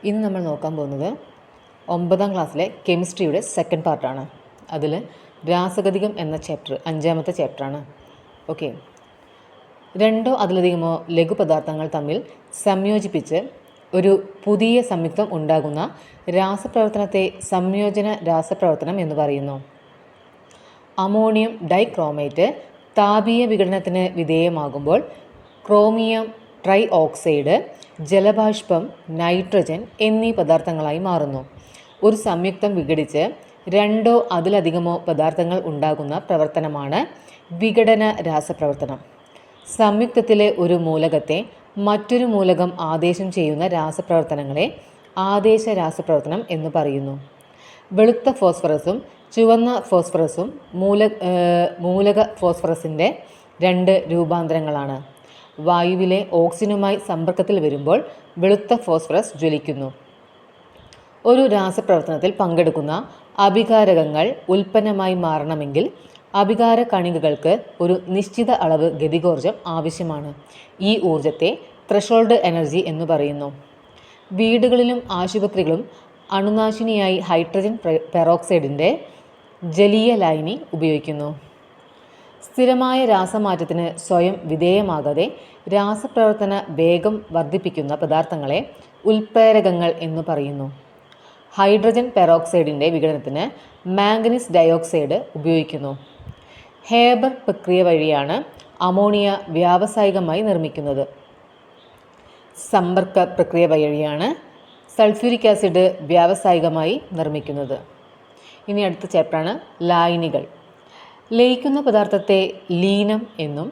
ഇന്ന് നമ്മൾ നോക്കാൻ പോകുന്നത് 9ാം ക്ലാസ്സിലെ കെമിസ്ട്രിയുടെ സെക്കൻഡ് പാർട്ടാണ്. അതിൽ രാസഗതികം എന്ന ചാപ്റ്റർ 5ാമത്തെ ചാപ്റ്ററാണ്. ഓക്കെ, രണ്ടോ അതിലധികമോ ലഘുപദാർത്ഥങ്ങൾ തമ്മിൽ സംയോജിപ്പിച്ച് ഒരു പുതിയ സംയുക്തം ഉണ്ടാകുന്ന രാസപ്രവർത്തനത്തെ സംയോജന രാസപ്രവർത്തനം എന്ന് പറയുന്നു. അമോണിയം ഡൈക്രോമേറ്റ് താപീയ വിഘടനത്തിന് വിധേയമാകുമ്പോൾ ക്രോമിയം ട്രൈ ഓക്സൈഡ്, ജലബാഷ്പം, നൈട്രജൻ എന്നീ പദാർത്ഥങ്ങളായി മാറുന്നു. ഒരു സംയുക്തം വിഘടിച്ച് രണ്ടോ അതിലധികമോ പദാർത്ഥങ്ങൾ ഉണ്ടാകുന്ന പ്രവർത്തനമാണ് വിഘടന രാസപ്രവർത്തനം. സംയുക്തത്തിലെ ഒരു മൂലകത്തെ മറ്റൊരു മൂലകം ആദേശം ചെയ്യുന്ന രാസപ്രവർത്തനങ്ങളെ ആദേശ രാസപ്രവർത്തനം എന്ന് പറയുന്നു. വെളുത്ത ഫോസ്ഫറസും ചുവന്ന ഫോസ്ഫറസും മൂലക ഫോസ്ഫറസിൻ്റെ രണ്ട് രൂപാന്തരങ്ങളാണ്. വായുവിലെ ഓക്സിജനുമായി സമ്പർക്കത്തിൽ വരുമ്പോൾ വെളുത്ത ഫോസ്ഫറസ് ജ്വലിക്കുന്നു. ഒരു രാസപ്രവർത്തനത്തിൽ പങ്കെടുക്കുന്ന അഭികാരകങ്ങൾ ഉൽപ്പന്നമായി മാറണമെങ്കിൽ അഭികാര കണികകൾക്ക് ഒരു നിശ്ചിത അളവ് ഗതികോർജം ആവശ്യമാണ്. ഈ ഊർജത്തെ ത്രെഷോൾഡ് എനർജി എന്ന് പറയുന്നു. വീടുകളിലും ആശുപത്രികളും അണുനാശിനിയായി ഹൈഡ്രജൻ പെറോക്സൈഡിൻ്റെ ജലീയ ലായനി ഉപയോഗിക്കുന്നു. സ്ഥിരമായ രാസമാറ്റത്തിന് സ്വയം വിധേയമാകാതെ രാസപ്രവർത്തന വേഗം വർദ്ധിപ്പിക്കുന്ന പദാർത്ഥങ്ങളെ ഉൽപ്രേരകങ്ങൾ എന്ന് പറയുന്നു. ഹൈഡ്രജൻ പെറോക്സൈഡിൻ്റെ വിഘടനത്തിന് മാംഗനീസ് ഡയോക്സൈഡ് ഉപയോഗിക്കുന്നു. ഹേബർ പ്രക്രിയ വഴിയാണ് അമോണിയ വ്യാവസായികമായി നിർമ്മിക്കുന്നത്. സമ്പർക്ക പ്രക്രിയ വഴിയാണ് സൾഫ്യൂരിക് ആസിഡ് വ്യാവസായികമായി നിർമ്മിക്കുന്നത്. ഇനി അടുത്ത ചാപ്റ്ററാണ് ലായനികൾ. ലയിക്കുന്ന പദാർത്ഥത്തെ ലീനം എന്നും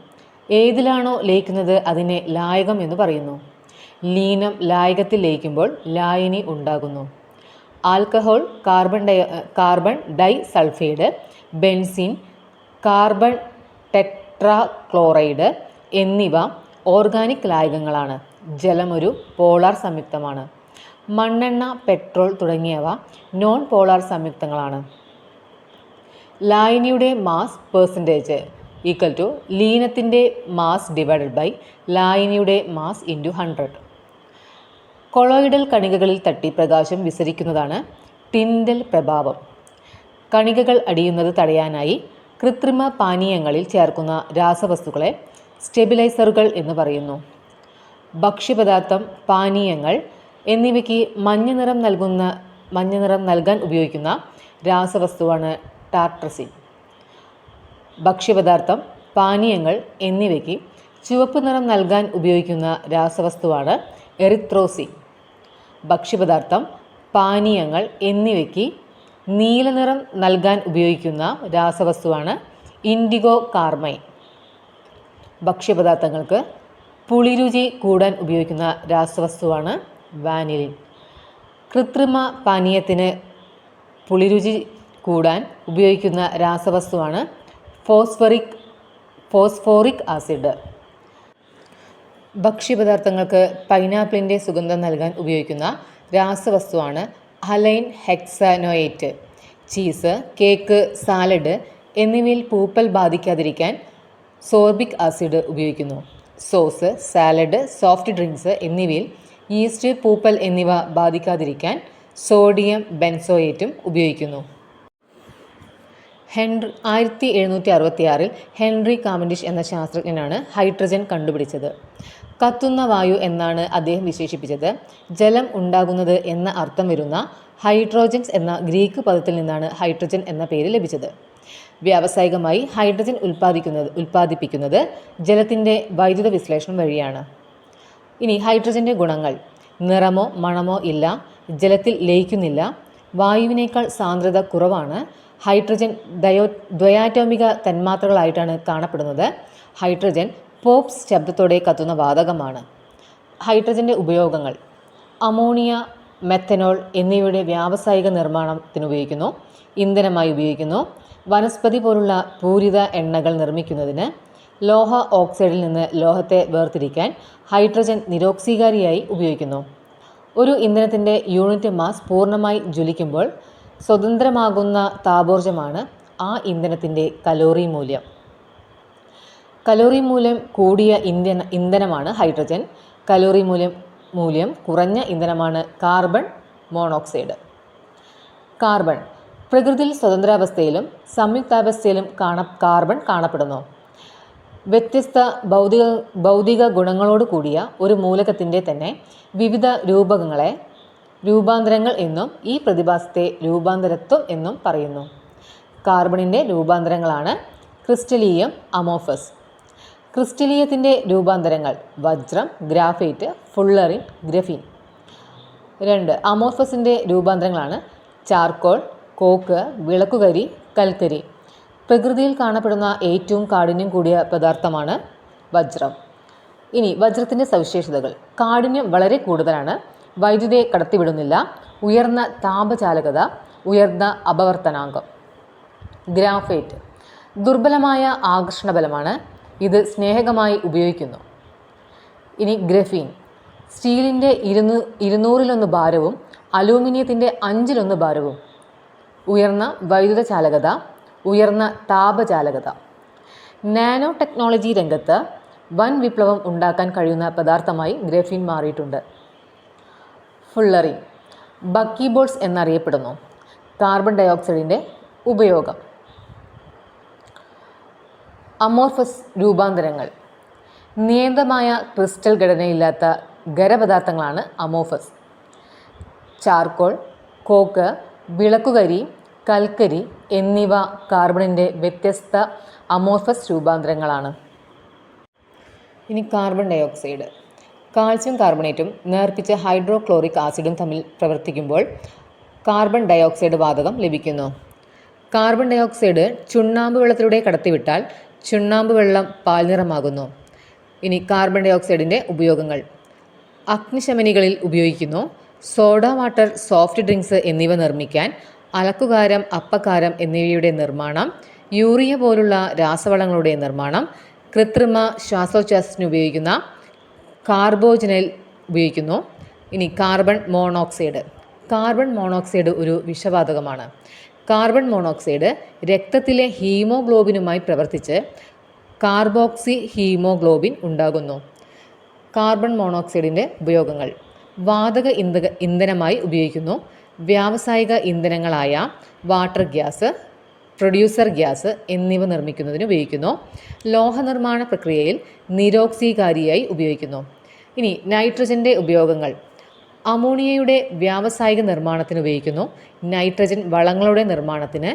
ഏതിലാണോ ലയിക്കുന്നത് അതിനെ ലായകം എന്ന് പറയുന്നു. ലീനം ലായകത്തിൽ ലയിക്കുമ്പോൾ ലായനി ഉണ്ടാകുന്നു. Alcohol, carbon di sulphide, benzene, carbon tetrachloride എന്നിവ ഓർഗാനിക് ലായകങ്ങളാണ്. ജലമൊരു പോളാർ സംയുക്തമാണ്. മണ്ണെണ്ണ, പെട്രോൾ തുടങ്ങിയവ നോൺ പോളാർ സംയുക്തങ്ങളാണ്. ലായനിയുടെ മാസ് പെർസെൻറ്റേജ് ഈക്വൽ ടു ലീനത്തിൻ്റെ മാസ് ഡിവൈഡഡ് ബൈ ലായനിയുടെ മാസ് ഇൻറ്റു 100. കൊളോയിഡൽ കണികകളിൽ തട്ടി പ്രകാശം വിസരിക്കുന്നതാണ് ടിൻഡൽ പ്രഭാവം. കണികകൾ അടിയുന്നത് തടയാനായി കൃത്രിമ പാനീയങ്ങളിൽ ചേർക്കുന്ന രാസവസ്തുക്കളെ സ്റ്റെബിലൈസറുകൾ എന്ന് പറയുന്നു. ഭക്ഷ്യപദാർത്ഥം, പാനീയങ്ങൾ എന്നിവയ്ക്ക് മഞ്ഞ നിറം നൽകാൻ ഉപയോഗിക്കുന്ന രാസവസ്തുവാണ് ടാർട്രസിൻ. ഭക്ഷ്യപദാർത്ഥം, പാനീയങ്ങൾ എന്നിവയ്ക്ക് ചുവപ്പ് നിറം നൽകാൻ ഉപയോഗിക്കുന്ന രാസവസ്തുവാണ് എറിത്രോസിൻ. ഭക്ഷ്യപദാർത്ഥം, പാനീയങ്ങൾ എന്നിവയ്ക്ക് നീലനിറം നൽകാൻ ഉപയോഗിക്കുന്ന രാസവസ്തുവാണ് ഇൻഡിഗോ കാർമൈൻ. ഭക്ഷ്യപദാർത്ഥങ്ങൾക്ക് പുളിരുചി കൂടാൻ ഉപയോഗിക്കുന്ന രാസവസ്തുവാണ് വാനിലിൻ. കൃത്രിമ പാനീയത്തിന് പുളിരുചി കൂടാൻ ഉപയോഗിക്കുന്ന രാസവസ്തുവാണ് ഫോസ്ഫോറിക് ആസിഡ്. ഭക്ഷ്യപദാർത്ഥങ്ങൾക്ക് പൈനാപ്പിളിൻ്റെ സുഗന്ധം നൽകാൻ ഉപയോഗിക്കുന്ന രാസവസ്തുവാണ് അലൈൻ ഹെക്സാനോയേറ്റ്. ചീസ്, കേക്ക്, സാലഡ് എന്നിവയിൽ പൂപ്പൽ ബാധിക്കാതിരിക്കാൻ സോർബിക് ആസിഡ് ഉപയോഗിക്കുന്നു. സോസ്, സാലഡ്, സോഫ്റ്റ് ഡ്രിങ്ക്സ് എന്നിവയിൽ ഈസ്റ്റ്, പൂപ്പൽ എന്നിവ ബാധിക്കാതിരിക്കാൻ സോഡിയം ബെൻസോയേറ്റും ഉപയോഗിക്കുന്നു. 1766 ഹെൻറി കാവൻഡിഷ് എന്ന ശാസ്ത്രജ്ഞനാണ് ഹൈഡ്രജൻ കണ്ടുപിടിച്ചത്. കത്തുന്ന വായു എന്നാണ് അദ്ദേഹം വിശേഷിപ്പിച്ചത്. ജലം ഉണ്ടാകുന്നത് എന്ന അർത്ഥം വരുന്ന ഹൈഡ്രോജൻസ് എന്ന ഗ്രീക്ക് പദത്തിൽ നിന്നാണ് ഹൈഡ്രജൻ എന്ന പേര് ലഭിച്ചത്. വ്യാവസായികമായി ഹൈഡ്രജൻ ഉൽപ്പാദിപ്പിക്കുന്നത് ജലത്തിൻ്റെ വൈദ്യുത വിശ്ലേഷണം വഴിയാണ്. ഇനി ഹൈഡ്രജൻ്റെ ഗുണങ്ങൾ: നിറമോ മണമോ ഇല്ല, ജലത്തിൽ ലയിക്കുന്നില്ല, വായുവിനേക്കാൾ സാന്ദ്രത കുറവാണ്, ഹൈഡ്രജൻ ദ്വയാറ്റോമിക തന്മാത്രകളായിട്ടാണ് കാണപ്പെടുന്നത്, ഹൈഡ്രജൻ പോപ്സ് ശബ്ദത്തോടെ കത്തുന്ന വാതകമാണ്. ഹൈഡ്രജന്റെ ഉപയോഗങ്ങൾ: അമോണിയ, മെത്തനോൾ എന്നിവയുടെ വ്യാവസായിക നിർമ്മാണത്തിന് ഉപയോഗിക്കുന്നു. ഇന്ധനമായി ഉപയോഗിക്കുന്നു. വനസ്പതി പോലുള്ള പൂരിത എണ്ണകൾ നിർമ്മിക്കുന്നതിന്. ലോഹ ഓക്സൈഡിൽ നിന്ന് ലോഹത്തെ വേർതിരിക്കാൻ ഹൈഡ്രജൻ നിരോക്സീകാരിയായി ഉപയോഗിക്കുന്നു. ഒരു ഇന്ധനത്തിൻ്റെ യൂണിറ്റ് മാസ് പൂർണ്ണമായി ജ്വലിക്കുമ്പോൾ സ്വതന്ത്രമാകുന്ന താപോർജ്ജമാണ് ആ ഇന്ധനത്തിൻ്റെ കലോറി മൂല്യം. കലോറി മൂല്യം കൂടിയ ഇന്ധനമാണ് ഹൈഡ്രജൻ. കലോറി മൂല്യം മൂല്യം കുറഞ്ഞ ഇന്ധനമാണ് കാർബൺ മോണോക്സൈഡ്. കാർബൺ പ്രകൃതിയിൽ സ്വതന്ത്രാവസ്ഥയിലും സംയുക്താവസ്ഥയിലും കാർബൺ കാണപ്പെടുന്നു. വ്യത്യസ്ത ഭൗതിക ഗുണങ്ങളോട് കൂടിയ ഒരു മൂലകത്തിൻ്റെ തന്നെ വിവിധ രൂപാന്തരങ്ങൾ എന്നും ഈ പ്രതിഭാസത്തെ രൂപാന്തരത്വം എന്നും പറയുന്നു. കാർബണിൻ്റെ രൂപാന്തരങ്ങളാണ് ക്രിസ്റ്റലീയം, അമോർഫസ്. ക്രിസ്റ്റലീയത്തിൻ്റെ രൂപാന്തരങ്ങൾ വജ്രം, ഗ്രാഫൈറ്റ്, ഫുള്ളറിൻ, ഗ്രഫീൻ. 2. അമോർഫസിൻ്റെ രൂപാന്തരങ്ങളാണ് ചാർക്കോൾ, കോക്ക്, വിളക്കുകരി, കൽക്കരി. പ്രകൃതിയിൽ കാണപ്പെടുന്ന ഏറ്റവും കാഠിന്യം കൂടിയ പദാർത്ഥമാണ് വജ്രം. ഇനി വജ്രത്തിൻ്റെ സവിശേഷതകൾ. കാഠിന്യം വളരെ കൂടുതലാണ്, വൈദ്യുതിയെ കടത്തിവിടുന്നില്ല, ഉയർന്ന താപചാലകത, ഉയർന്ന അപവർത്തനാങ്കം. ഗ്രാഫൈറ്റ് ദുർബലമായ ആകർഷണബലമാണ്, ഇത് സ്നേഹകമായി ഉപയോഗിക്കുന്നു. ഇനി ഗ്രഫീൻ സ്റ്റീലിൻ്റെ 200-1 ഭാരവും അലൂമിനിയത്തിൻ്റെ 5-1 ഭാരവും. ഉയർന്ന വൈദ്യുത ചാലകത, ഉയർന്ന താപചാലകത. നാനോ ടെക്നോളജി രംഗത്ത് വൻ വിപ്ലവം ഉണ്ടാക്കാൻ കഴിയുന്ന പദാർത്ഥമായി ഗ്രഫീൻ മാറിയിട്ടുണ്ട്. ഫുള്ളറിൻ ബക്കീബോൾസ് എന്നറിയപ്പെടുന്നു. കാർബൺ ഡയോക്സൈഡിൻ്റെ ഉപയോഗം. അമോർഫസ് രൂപാന്തരങ്ങൾ നിയതമായ ക്രിസ്റ്റൽ ഘടനയില്ലാത്ത ഖരപദാർത്ഥങ്ങളാണ് അമോർഫസ്. ചാർക്കോൾ, കോക്ക്, വിളക്കുകരി, കൽക്കരി എന്നിവ കാർബണിൻ്റെ വ്യത്യസ്ത അമോർഫസ് രൂപാന്തരങ്ങളാണ്. ഇനി കാർബൺ ഡയോക്സൈഡ്. കാൽസ്യം കാർബണേറ്റും നേർപ്പിച്ച ഹൈഡ്രോക്ലോറിക് ആസിഡും തമ്മിൽ പ്രവർത്തിക്കുമ്പോൾ കാർബൺ ഡയോക്സൈഡ് വാതകം ലഭിക്കുന്നു. കാർബൺ ഡയോക്സൈഡ് ചുണ്ണാമ്പ് വെള്ളത്തിലൂടെ കടത്തിവിട്ടാൽ ചുണ്ണാമ്പ് വെള്ളം പാൽനിറമാകുന്നു. ഇനി കാർബൺ ഡയോക്സൈഡിൻ്റെ ഉപയോഗങ്ങൾ. അഗ്നിശമനികളിൽ ഉപയോഗിക്കുന്നു. സോഡ വാട്ടർ, സോഫ്റ്റ് ഡ്രിങ്ക്സ് എന്നിവ നിർമ്മിക്കാൻ, അലക്കുകാരം, അപ്പക്കാരം എന്നിവയുടെ നിർമ്മാണം, യൂറിയ പോലുള്ള രാസവളങ്ങളുടെ നിർമ്മാണം, കൃത്രിമ ശ്വാസോച്ഛ്വാസത്തിന് ഉപയോഗിക്കുന്ന കാർബോജനൽ ഉപയോഗിക്കുന്നു. ഇനി കാർബൺ മോണോക്സൈഡ്. കാർബൺ മോണോക്സൈഡ് ഒരു വിഷവാതകമാണ്. കാർബൺ മോണോക്സൈഡ് രക്തത്തിലെ ഹീമോഗ്ലോബിനുമായി പ്രവർത്തിച്ച് കാർബോക്സി ഹീമോഗ്ലോബിൻ ഉണ്ടാകുന്നു. കാർബൺ മോണോക്സൈഡിൻ്റെ ഉപയോഗങ്ങൾ. വാതക ഇന്ധനമായി ഉപയോഗിക്കുന്നു. വ്യാവസായിക ഇന്ധനങ്ങളായ വാട്ടർ ഗ്യാസ്, പ്രൊഡ്യൂസർ ഗ്യാസ് എന്നിവ നിർമ്മിക്കുന്നതിന് ഉപയോഗിക്കുന്നു. ലോഹനിർമ്മാണ പ്രക്രിയയിൽ നിരോക്സീകാരിയായി ഉപയോഗിക്കുന്നു. ഇനി നൈട്രജൻ്റെ ഉപയോഗങ്ങൾ. അമോണിയയുടെ വ്യാവസായിക നിർമ്മാണത്തിന് ഉപയോഗിക്കുന്നു. നൈട്രജൻ വളങ്ങളുടെ നിർമ്മാണത്തിന്,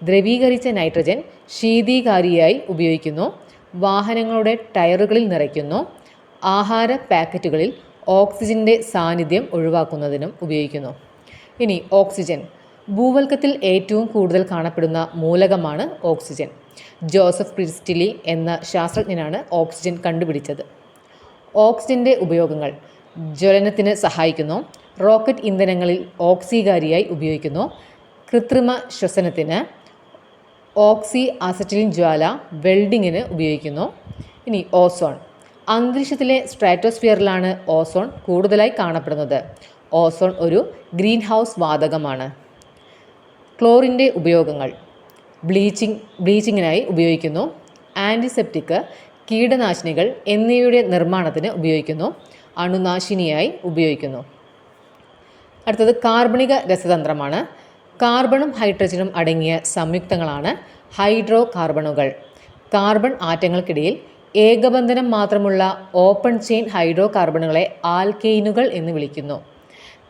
ദ്രവീകരിച്ച നൈട്രജൻ ശീതീകാരിയായി ഉപയോഗിക്കുന്നു. വാഹനങ്ങളുടെ ടയറുകളിൽ നിറയ്ക്കുന്നു. ആഹാര പാക്കറ്റുകളിൽ ഓക്സിജൻ്റെ സാന്നിധ്യം ഒഴിവാക്കുന്നതിനും ഉപയോഗിക്കുന്നു. ഇനി ഓക്സിജൻ. ഭൂവൽക്കത്തിൽ ഏറ്റവും കൂടുതൽ കാണപ്പെടുന്ന മൂലകമാണ് ഓക്സിജൻ. ജോസഫ് പ്രിസ്റ്റിലി എന്ന ശാസ്ത്രജ്ഞനാണ് ഓക്സിജൻ കണ്ടുപിടിച്ചത്. ഓക്സിജൻ്റെ ഉപയോഗങ്ങൾ. ജ്വലനത്തിന് സഹായിക്കുന്നു. റോക്കറ്റ് ഇന്ധനങ്ങളിൽ ഓക്സീകാരിയായി ഉപയോഗിക്കുന്നു. കൃത്രിമ ശ്വസനത്തിന്, ഓക്സി അസറ്റിലിൻ ജ്വാല, വെൽഡിങ്ങിന് ഉപയോഗിക്കുന്നു. ഇനി ഓസോൺ. അന്തരീക്ഷത്തിലെ സ്ട്രാറ്റോസ്ഫിയറിലാണ് ഓസോൺ കൂടുതലായി കാണപ്പെടുന്നത്. ഓസോൺ ഒരു ഗ്രീൻ ഹൗസ് വാതകമാണ്. ക്ലോറിൻ്റെ ഉപയോഗങ്ങൾ. ബ്ലീച്ചിങ്ങിനായി ഉപയോഗിക്കുന്നു. ആൻറ്റിസെപ്റ്റിക്, കീടനാശിനികൾ എന്നിവയുടെ നിർമ്മാണത്തിന് ഉപയോഗിക്കുന്നു. അണുനാശിനിയായി ഉപയോഗിക്കുന്നു. അടുത്തത് കാർബണിക രസതന്ത്രമാണ്. കാർബണും ഹൈഡ്രജനും അടങ്ങിയ സംയുക്തങ്ങളാണ് ഹൈഡ്രോ കാർബണുകൾ. കാർബൺ ആറ്റങ്ങൾക്കിടയിൽ ഏകബന്ധനം മാത്രമുള്ള ഓപ്പൺ ചെയിൻ ഹൈഡ്രോ കാർബണുകളെ ആൽക്കെയിനുകൾ എന്ന് വിളിക്കുന്നു.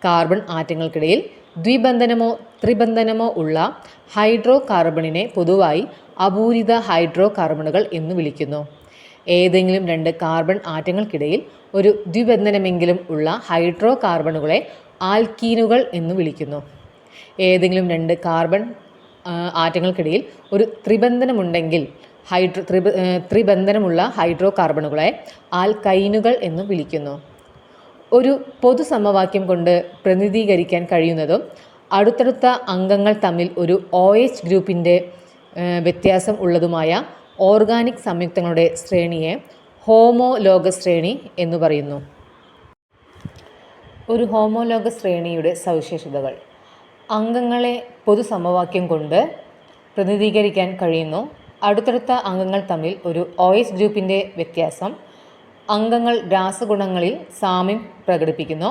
കാർബൺ ആറ്റങ്ങൾക്കിടയിൽ ദ്വിബന്ധനമോ ത്രിബന്ധനമോ ഉള്ള ഹൈഡ്രോ കാർബണിനെ പൊതുവായി അപൂരിത ഹൈഡ്രോ കാർബണുകൾ എന്ന് വിളിക്കുന്നു. ഏതെങ്കിലും 2 കാർബൺ ആറ്റങ്ങൾക്കിടയിൽ ഒരു ദ്വിബന്ധനമെങ്കിലും ഉള്ള ഹൈഡ്രോ കാർബണുകളെ ആൽക്കീനുകൾ എന്ന് വിളിക്കുന്നു. ഏതെങ്കിലും 2 കാർബൺ ആറ്റങ്ങൾക്കിടയിൽ ഒരു ത്രിബന്ധനമുണ്ടെങ്കിൽ ത്രിബന്ധനമുള്ള ഹൈഡ്രോ കാർബണുകളെ ആൽക്കൈനുകൾ എന്ന് വിളിക്കുന്നു. ഒരു പൊതു സമവാക്യം കൊണ്ട് പ്രതിനിധീകരിക്കാൻ കഴിയുന്നതും അടുത്തടുത്ത അംഗങ്ങൾ തമ്മിൽ ഒരു OH ഗ്രൂപ്പിൻ്റെ വ്യത്യാസം ഉള്ളതുമായ ഓർഗാനിക് സംയുക്തങ്ങളുടെ ശ്രേണിയെ ഹോമോലോഗസ് ശ്രേണി എന്ന് പറയുന്നു. ഒരു ഹോമോലോഗസ് ശ്രേണിയുടെ സവിശേഷതകൾ. അംഗങ്ങളെ പൊതു സമവാക്യം കൊണ്ട് പ്രതിനിധീകരിക്കാൻ കഴിയുന്നു. അടുത്തടുത്ത അംഗങ്ങൾ തമ്മിൽ ഒരു OH ഗ്രൂപ്പിൻ്റെ വ്യത്യാസം. അംഗങ്ങൾ രാസഗുണങ്ങളിൽ സാമ്യം പ്രകടിപ്പിക്കുന്നു.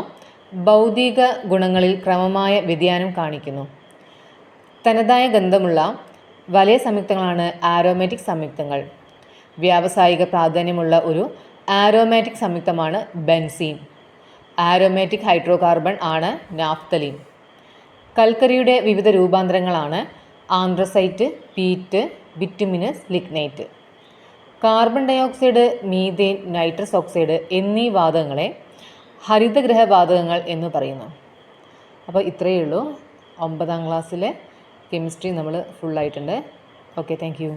ഭൗതിക ഗുണങ്ങളിൽ ക്രമമായ വ്യതിയാനം കാണിക്കുന്നു. തനതായ ഗന്ധമുള്ള വലയ സംയുക്തങ്ങളാണ് ആരോമാറ്റിക് സംയുക്തങ്ങൾ. വ്യാവസായിക പ്രാധാന്യമുള്ള ഒരു ആരോമാറ്റിക് സംയുക്തമാണ് ബെൻസീൻ. ആരോമാറ്റിക് ഹൈഡ്രോകാർബൺ ആണ് നാഫ്തലീൻ. കൽക്കരിയുടെ വിവിധ രൂപാന്തരങ്ങളാണ് anthracite, peat, bituminous, lignite. Carbon dioxide, methane, nitrous oxide എന്നീ വാതകങ്ങളെ ഹരിതഗ്രഹ വാതകങ്ങൾ എന്ന് പറയുന്നു. അപ്പോൾ ഇത്രയേ ഉള്ളൂ. 9ാം ക്ലാസ്സിലെ കെമിസ്ട്രി നമ്മൾ ഫുള്ളായിട്ടുണ്ട്. Okay, thank you.